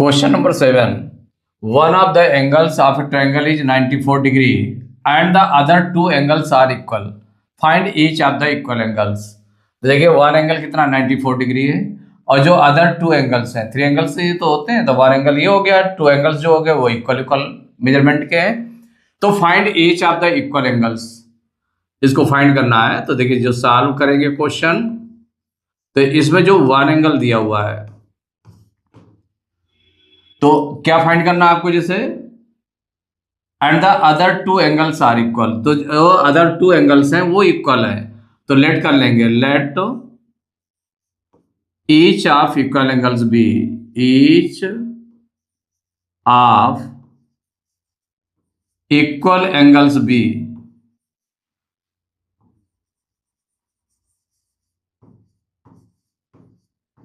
Question number 7. One of the angles of a triangle is 94 degree and the other two angles are equal. Find each of the equal angles. तो देखिए one angle कितना 94 degree है और जो other two angles हैं, three angles ही तो होते हैं, तो वन एंगल ये हो गया, टू एंगल्स जो हो गए वो इक्वल इक्वल मेजरमेंट के हैं। तो find each of the equal angles, इसको फाइंड करना है। तो देखिए जो सॉल्व करेंगे क्वेश्चन, तो इसमें जो वन एंगल दिया हुआ है तो क्या फाइंड करना है आपको, जैसे and the other two angles are equal, तो जो अदर टू एंगल्स हैं वो इक्वल है, तो लेट कर लेंगे, let each of equal angles be, each of equal angles be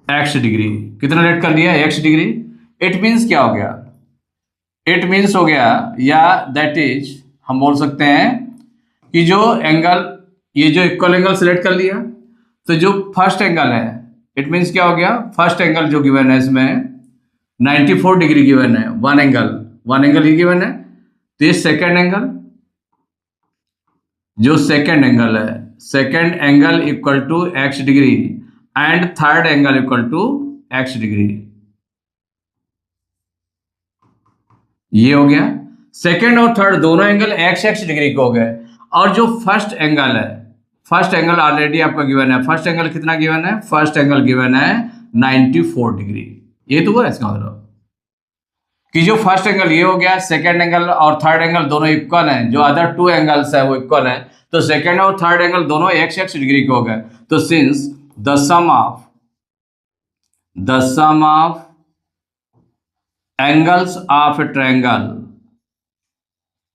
x degree. कितना लेट कर लिया, एक्स डिग्री। इट मीन्स क्या हो गया, इट मीन्स हो गया, या दैट इज हम बोल सकते हैं कि जो एंगल, ये जो इक्वल एंगल सिलेक्ट कर लिया, तो जो फर्स्ट एंगल है, इट मीन्स क्या हो गया, फर्स्ट एंगल जो गिवन है इसमें 94 डिग्री गिवन है, वन एंगल ही गिवन है। तो ये सेकेंड एंगल, जो सेकेंड एंगल है, second angle equal to x degree and third angle equal to x degree, ये हो गया। सेकेंड और थर्ड दोनों एंगल एक्स एक्स डिग्री के हो गए। और जो फर्स्ट एंगल है, फर्स्ट एंगल ऑलरेडी आपका गिवन है, फर्स्ट एंगल कितना गिवन है, फर्स्ट एंगल गिवन है 94 डिग्री। ये तो हुआ इसका मतलब कि जो फर्स्ट एंगल ये हो गया, सेकेंड एंगल और थर्ड एंगल दोनों इक्वल हैं, जो अदर टू एंगल्स है वो इक्वल है, तो सेकेंड और थर्ड एंगल दोनों एक्स एक्स डिग्री के हो गए। तो since the sum of angles of a triangle,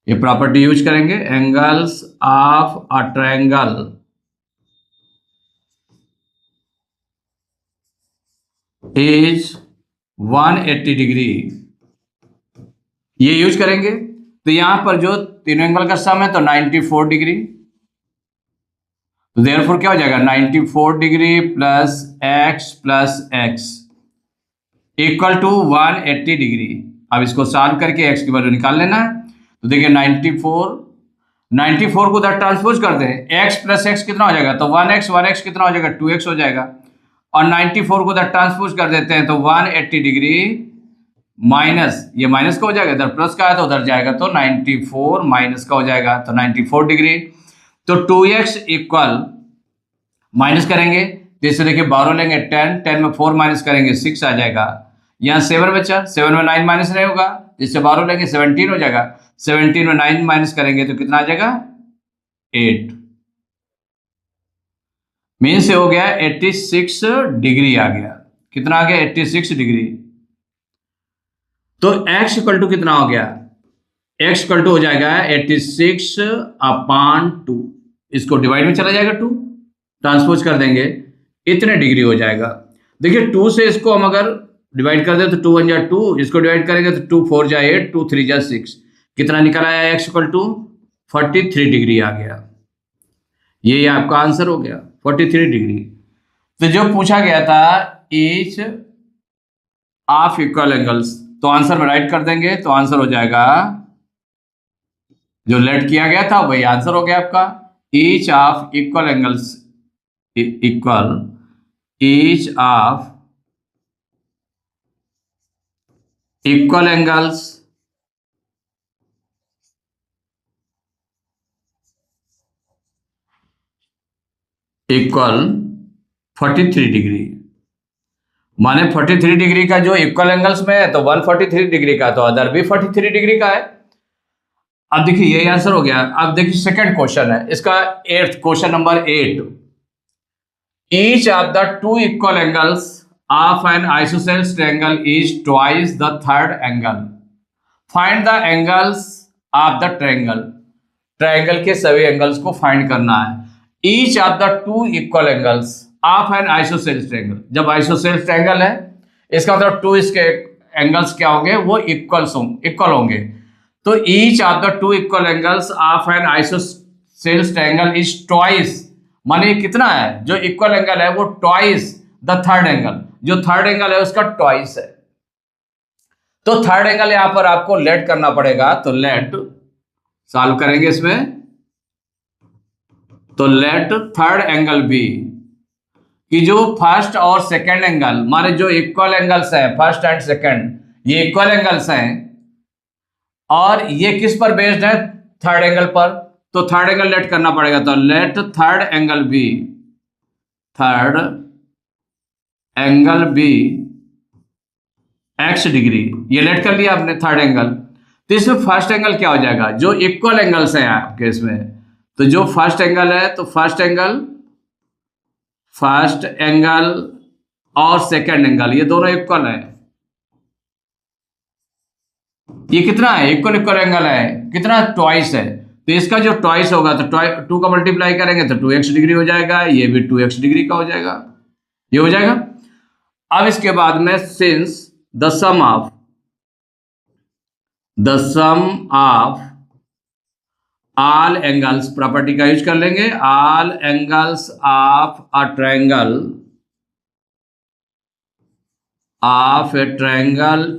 ये प्रॉपर्टी यूज करेंगे, angles of a triangle is 180 degree, ये यूज करेंगे। तो यहां पर जो तीनों एंगल का सम है तो 94 डिग्री, तो देयरफॉर क्या हो जाएगा, 94 degree plus x equal to 180 degree. अब इसको सॉल्व करके एक्स की वैल्यू निकाल लेना है। तो देखिए 94 को उधर ट्रांसपोज कर दें, एक्स प्लस एक्स कितना हो जाएगा, तो 1x कितना हो जाएगा, 2x हो जाएगा। और 94 को उधर ट्रांसपोज कर देते हैं तो 180 डिग्री माइनस, ये माइनस का हो जाएगा, इधर प्लस का है तो उधर जाएगा, तो 94 माइनस का हो जाएगा, तो 94 डिग्री। तो 2x इक्वल माइनस करेंगे, जैसे देखिए 12 लेंगे 10 में 4 माइनस करेंगे 6 आ जाएगा। यहाँ 7 बचा, 7 में 9 माइनस नहीं होगा, जिससे 12 लेंगे 17 हो जाएगा, 17 में 9 माइनस करेंगे तो कितना आ जाएगा, 8। मीन से हो गया 86 डिग्री आ गया। कितना आ गया, 86 डिग्री। तो x इक्वल टू कितना हो गया, x इक्वल टू हो जाएगा 86/2, इसको डिवाइड में चला जाएगा, 2 ट्रांसपोज कर देंगे, इतने डिग्री हो जाएगा। देखिए 2 से इसको हम अगर डिवाइड कर दें तो 2 1 जा 2, इसको डिवाइड करेंगे तो 2 4 जा 8, 2 3 जा 6, कितना निकल आया, x इक्वल टू 43 डिग्री आ गया। ये आपका आंसर हो गया 43 डिग्री। तो जो पूछा गया था ईच ऑफ इक्वल एंगल्स, तो आंसर में राइट कर देंगे, तो आंसर हो जाएगा, जो लेट किया गया था वही आंसर हो गया आपका, each of equal angles equal each of equal angles equal 43 degree. माने 43 डिग्री का जो इक्वल एंगल्स में है तो 143 डिग्री का, तो अदर भी 43 डिग्री का है। अब देखिए यही आंसर हो गया। अब देखिए सेकंड क्वेश्चन है इसका, 8th question number 8, each of the two equal angles of N isosceles triangle is twice the third angle, find the angles of the triangle. Triangle के सभी एंगल्स को फाइंड करना है। Each of the two equal angles of N isosceles triangle, जब isosceles triangle है इसका मतलब to इसके एंगल्स क्या होंगे, वो इक्वल होंगे। तो each of the two equal angles of N isosceles triangle is twice, माने कितना है, जो इक्वल एंगल है वो ट्वाइस द थर्ड एंगल, जो थर्ड एंगल है उसका ट्वाइस है। तो थर्ड एंगल यहां पर आपको लेट करना पड़ेगा, तो लेट सॉल्व करेंगे इसमें, तो लेट थर्ड एंगल बी कि जो फर्स्ट और सेकंड एंगल माने जो इक्वल एंगल्स हैं, फर्स्ट एंड सेकंड ये इक्वल एंगल्स हैं और ये किस पर बेस्ड है, थर्ड एंगल पर, तो थर्ड एंगल लेट करना पड़ेगा, तो let third angle be, third angle be x degree, ये लेट कर लिया आपने थर्ड एंगल। तो इसमें फर्स्ट एंगल क्या हो जाएगा, जो इक्वल एंगल्स हैं आपके इसमें, तो जो फर्स्ट एंगल है तो फर्स्ट एंगल और सेकंड एंगल ये दोनों इक्वल है, ये कितना है, इक्वल इक्वल एंगल है, कितना ट्वाइस है, तो इसका जो ट्वाइस होगा तो टू का मल्टीप्लाई करेंगे तो 2x डिग्री हो जाएगा, ये भी 2x डिग्री का हो जाएगा, ये हो जाएगा। अब इसके बाद में since the sum of all angles property का यूज कर लेंगे, all angles of a triangle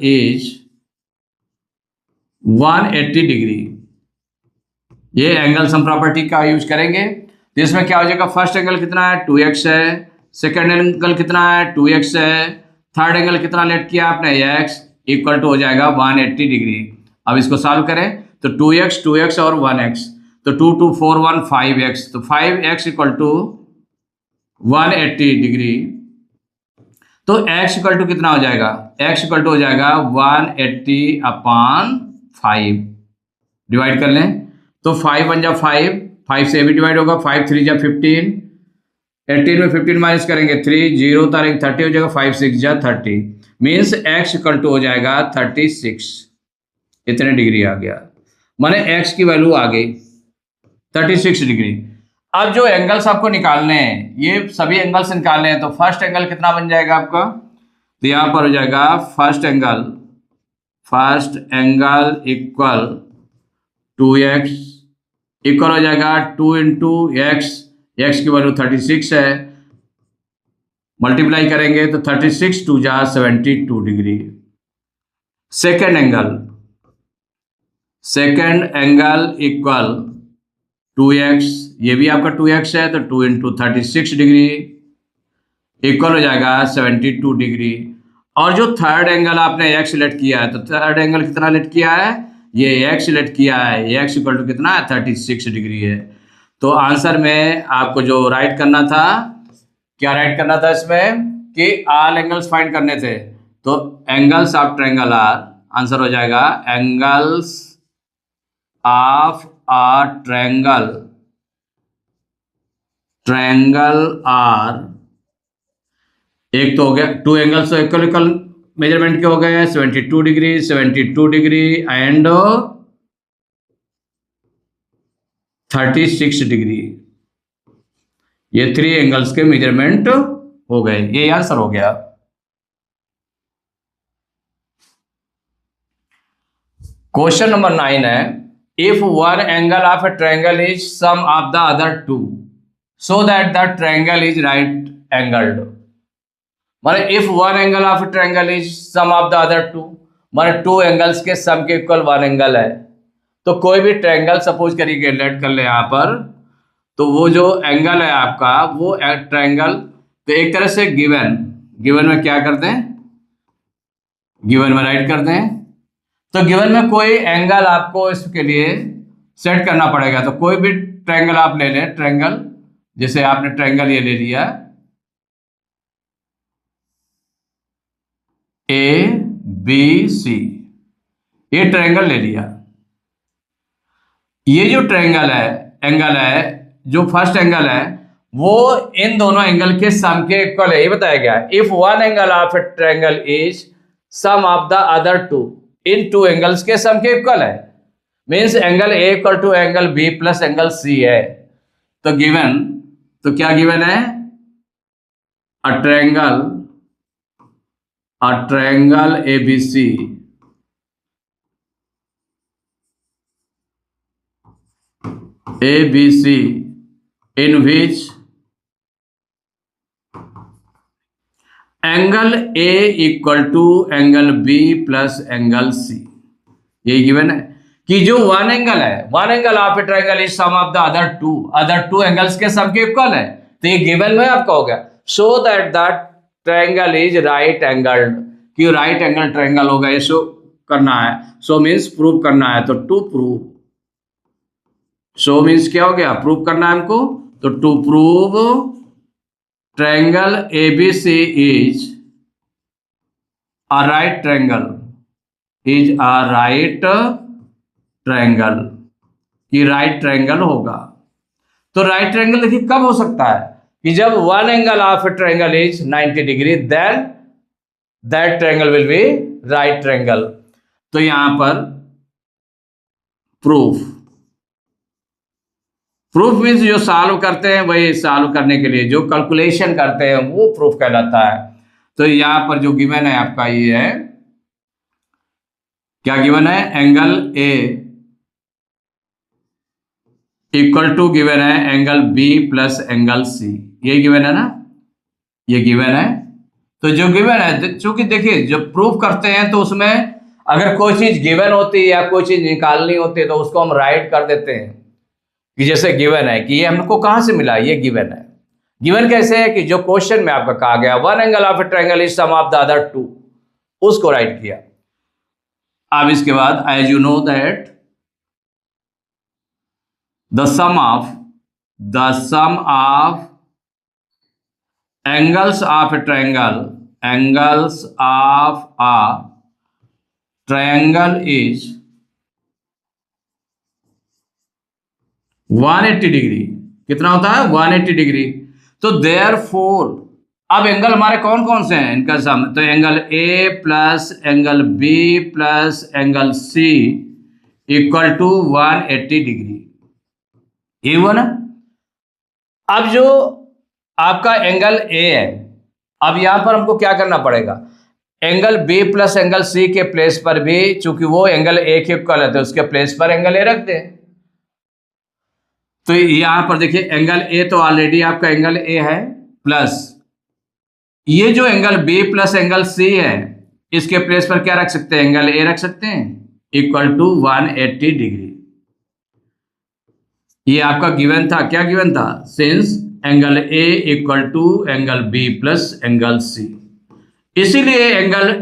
is 180 degree, ये एंगल सम प्रॉपर्टी का यूज करेंगे। तो इसमें क्या हो जाएगा, फर्स्ट एंगल कितना है 2x है, सेकंड एंगल कितना है 2x है, थर्ड एंगल कितना लेट किया आपने x इक्वल टू हो जाएगा 180 डिग्री। अब इसको सॉल्व करें तो 2x और 1x, तो 2 2 4 1 5x, तो 5x इक्वल टू 180 डिग्री, तो x इक्वल टू कितना हो जाएगा, x इक्वल टू हो जाएगा 180 अपॉन 5, डिवाइड कर लें तो 5 1 जा 5, 5 से भी डिवाइड होगा, 5 3 जा 15, 18 में 15 माइनस करेंगे 3, 0 तारीख 30 हो जाएगा, 5 6 जा 30, मीन्स x इक्वल टू हो जाएगा 36, इतने डिग्री आ गया, माने x की वैल्यू आ गई 36 डिग्री। अब जो एंगल्स आपको निकालने हैं, ये सभी एंगल्स निकालने हैं, तो फर्स्ट एंगल कितना बन जाएगा आपका, तो यहां पर हो जाएगा first angle equal 2x equal हो जाएगा 2 इंटू एक्स, एक्स की वैल्यू 36 है, मल्टीप्लाई करेंगे तो 36 2 जा 72 degree. Second angle equal 2x, ये भी आपका 2x है, तो 2 इंटू 36 डिग्री इक्वल हो जाएगा 72 डिग्री। और जो थर्ड एंगल आपने x सिलेक्ट किया है, तो थर्ड एंगल कितना लेट किया है, ये x सिलेक्ट किया है, ये x इक्वल टू कितना है 36 डिग्री है। तो आंसर में आपको जो राइट करना था, क्या राइट करना था इसमें कि ऑल एंगल्स फाइंड करने थे, तो angles of triangle are, answer हो जाएगा angles of a triangle are, एक तो हो गया टू एंगल्स तो इक्वल मेजरमेंट के हो गए 72 डिग्री एंड 36 डिग्री, ये 3 एंगल्स के मेजरमेंट हो गए, ये आंसर हो गया। क्वेश्चन नंबर 9 है, if one angle of a triangle is sum of the other two so that the triangle is right angled, माने if one angle of triangle is sum of the other two, माने two angles के sum के equal one angle है, तो कोई भी triangle suppose करिए late कर ले यहाँ पर, तो वो जो एंगल है आपका वो ट्रायंगल, तो एक तरह से गिवन में क्या करते हैं, गिवन में राइट करते हैं, तो गिवन में कोई एंगल आपको इसके लिए सेट करना पड़ेगा, तो कोई भी ट्रायंगल आप ले लें, ट्रायंगल जैसे आपने ट्रायंगल ये ले लिया ABC, ये ट्रायंगल ले लिया, ये जो ट्रायंगल है एंगल है, जो फर्स्ट एंगल है वो इन दोनों एंगल के सम के इक्वल है, ये बताया गया है। If one angle of a triangle is sum of the other two, इन टू एंगल्स के सम के इक्वल है, means angle A equal to angle B plus angle C है, तो गिवन, तो क्या गिवन है, a triangle ABC in which angle A equal to angle B plus angle C, ये गिवन है कि जो one angle of a triangle is sum of the other two angles के सम के इक्वल है। तो ये गिवन में आपका हो गया। सो that the triangle is right angled, कि राइट एंगल ट्रायंगल होगा, ये शो करना है। सो मीन्स प्रूव करना है। तो टू प्रूव, सो मीन्स क्या हो गया, प्रूव करना है हमको। तो to prove triangle ABC is a right triangle, is a right triangle, कि राइट ट्रायंगल होगा। तो राइट ट्रायंगल देखिए कब हो सकता है कि जब one angle of a triangle is 90 degree, then that triangle will be right triangle. तो यहां पर प्रूफ मीन्स जो सॉल्व करते हैं, वही सॉल्व करने के लिए जो कैलकुलेशन करते हैं वो प्रूफ कहलाता है। तो यहां पर जो गिवन है आपका ये है, क्या गिवन है, angle A equal to given है angle B plus angle C, ये गिवन है ना, ये गिवन है। तो जो गिवन है, चूंकि देखिए जब प्रूफ करते हैं तो उसमें अगर कोई चीज गिवन होती है या कोई चीज निकालनी होती है तो उसको हम राइट कर देते हैं कि जैसे गिवन है कि ये हमको कहां से मिला, ये गिवन है। गिवन कैसे है कि जो क्वेश्चन में आपका कहा गया one angle of a triangle is sum of the other two, उसको राइट किया। अब इसके बाद as you know that the sum of angles of a triangle, angles of a triangle is 180 degree. कितना होता है, 180 डिग्री। तो देयरफॉर अब एंगल हमारे कौन कौन से हैं, इनका सम। तो angle A plus angle B plus angle C equal to 180 degree, ये हुआ ना। अब जो आपका एंगल ए है, अब यहां पर हमको क्या करना पड़ेगा, angle B plus angle C के प्लेस पर भी, चूंकि वो एंगल ए के इक्वल है तो उसके प्लेस पर एंगल ए रख दे। तो यहां पर देखिए एंगल ए तो ऑलरेडी आपका एंगल ए है, प्लस ये जो angle B plus angle C है इसके प्लेस पर क्या रख सकते हैं, एंगल ए रख सकते हैं, इक्वल टू 180 डिग्री। ये आपका गिवन था, क्या गिवन था, since angle A equal to angle B plus angle C, इसीलिए angle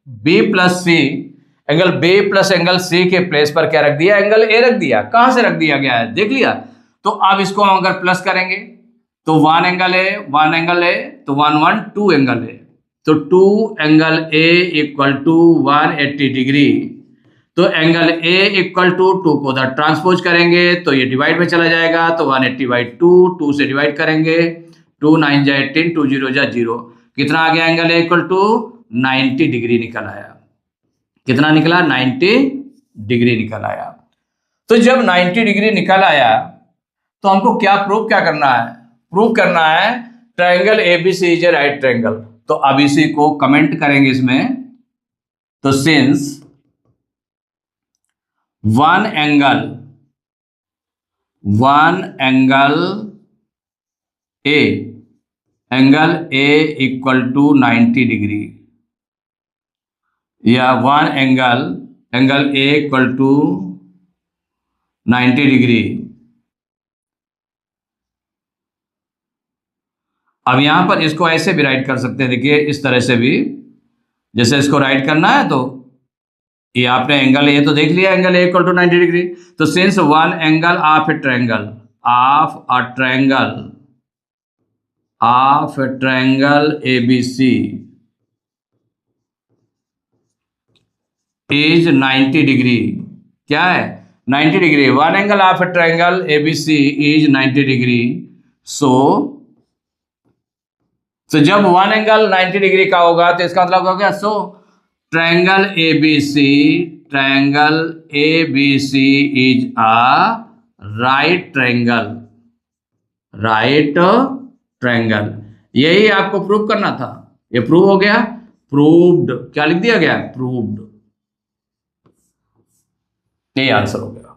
B plus C, angle B plus angle C के प्लेस पर क्या रख दिया, एंगल ए रख दिया। कहां से रख दिया गया है, देख लिया। तो अब इसको हम अगर प्लस करेंगे तो 1 एंगल ए तो 1 2 एंगल ए, तो 2 angle A equal to 180 degree. तो एंगल ए इक्वल टू 2 को उधर ट्रांसपोज करेंगे तो ये डिवाइड में चला जाएगा, तो 180/2, 2 से डिवाइड करेंगे, 2 9 जा 18, 2 0 जा 0, कितना आ गया, angle A equal to 90 degree निकल आया। कितना निकला, 90 डिग्री निकल आया। तो जब 90 डिग्री निकल आया तो हमको क्या करना है, प्रूव करना है triangle ABC is a right triangle. तो अब इसी को कमेंट करेंगे इसमें। तो since one angle A equal to 90 degree, या one angle A equal to 90 degree. अब यहां पर इसको ऐसे भी राइट कर सकते हैं, देखिए इस तरह से भी, जैसे इसको राइट करना है तो ये आपने एंगल ए तो देख लिया, angle A equal to 90 degree. तो since one angle of a triangle ABC is 90 degree, क्या है, 90 degree. One angle of a triangle ABC is 90 degree. तो जब वन एंगल 90 डिग्री का होगा तो इसका मतलब हो गया, so triangle ABC is a right triangle. यही आपको प्रूव करना था, ये प्रूव हो गया, प्रूव्ड, क्या लिख दिया गया, प्रूव्ड, यही आंसर हो गया।